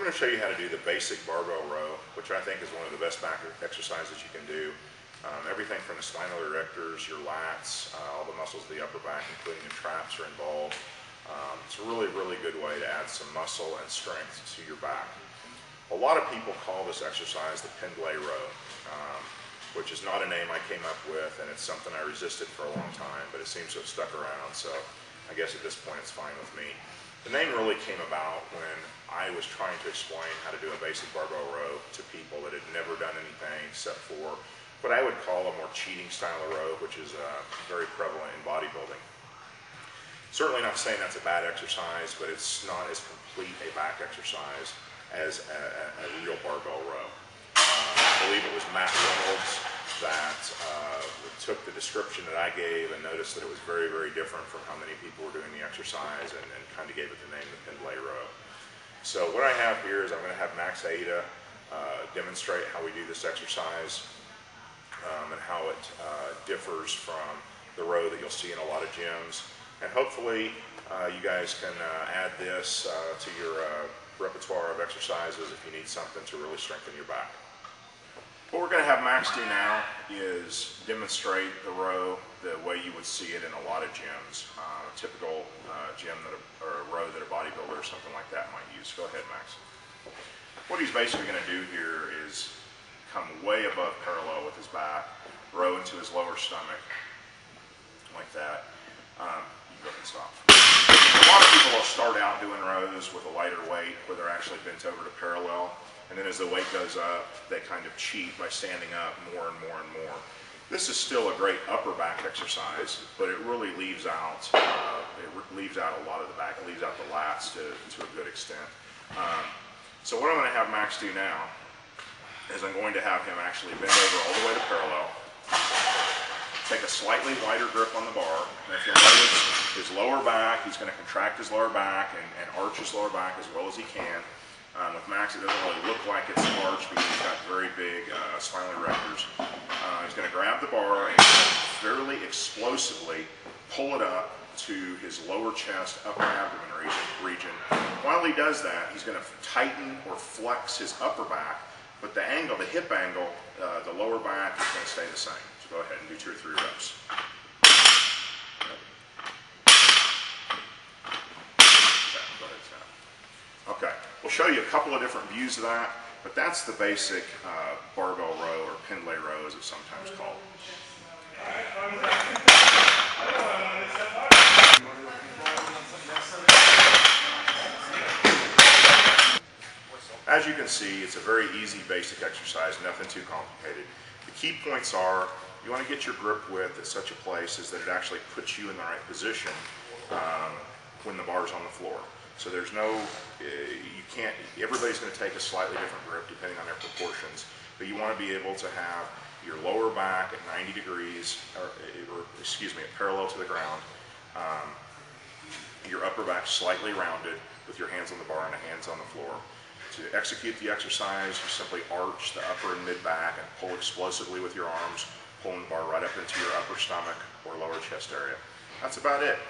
going to show you how to do the basic barbell row, which I think is one of the best back exercises you can do. Everything from the spinal erectors, your lats, all the muscles of the upper back, including the traps, are involved. It's a really, really good way to add some muscle and strength to your back. A lot of people call this exercise the Pendlayrow, which is not a name I came up with, and it's something I resisted for a long time, but it seems to have stuck around, so I guess at this point it's fine with me. The name really came about when I was trying to explain how to do a basic barbell row to people that had never done anything except for what I would call a more cheating style of row, which is very prevalent in bodybuilding. Certainly not saying that's a bad exercise, but it's not as complete a back exercise as a real barbell row. I believe it was Matt Reynolds that took the description that I gave and noticed that it was very, very different from how many people were doing the exercise, and kind of gave it the name the Pendlayrow. So what I have here is I'm going to have Max Aita demonstrate how we do this exercise and how it differs from the row that you'll see in a lot of gyms. And hopefully you guys can add this to your repertoire of exercises if you need something to really strengthen your back. What we're going to have Max do now is demonstrate the row the way you would see it in a lot of gyms, a typical gym or a row that a bodybuilder or something like that might use. Go ahead, Max. What he's basically going to do here is come way above parallel with his back, row into his lower stomach, like that. You can go ahead and stop. A lot of people will start out doing rows with a lighter weight where they're actually bent over to parallel. And then as the weight goes up, they kind of cheat by standing up more and more and more. This is still a great upper back exercise, but it really leaves out a lot of the back. It leaves out the lats to a good extent. So what I'm going to have Max do now is I'm going to have him actually bend over all the way to parallel, take a slightly wider grip on the bar, and if you'll notice his lower back, he's going to contract his lower back and arch his lower back as well as he can. With Max, it doesn't really look like it's arched because he's got very big spinal erectors. He's going to grab the bar and fairly explosively pull it up to his lower chest, upper abdomen region. While he does that, he's going to tighten or flex his upper back, but the angle, the hip angle, the lower back is going to stay the same. So go ahead and do 2 or 3 reps. Okay, we'll show you a couple of different views of that, but that's the basic barbell row, or Pendlayrow as it's sometimes called. As you can see, it's a very easy basic exercise, nothing too complicated. The key points are, you want to get your grip width at such a place as that it actually puts you in the right position when the bar's on the floor. So there's no, everybody's going to take a slightly different grip depending on their proportions, but you want to be able to have your lower back at 90 degrees, or excuse me, parallel to the ground, your upper back slightly rounded with your hands on the bar and the hands on the floor. To execute the exercise, you simply arch the upper and mid back and pull explosively with your arms, pulling the bar right up into your upper stomach or lower chest area. That's about it.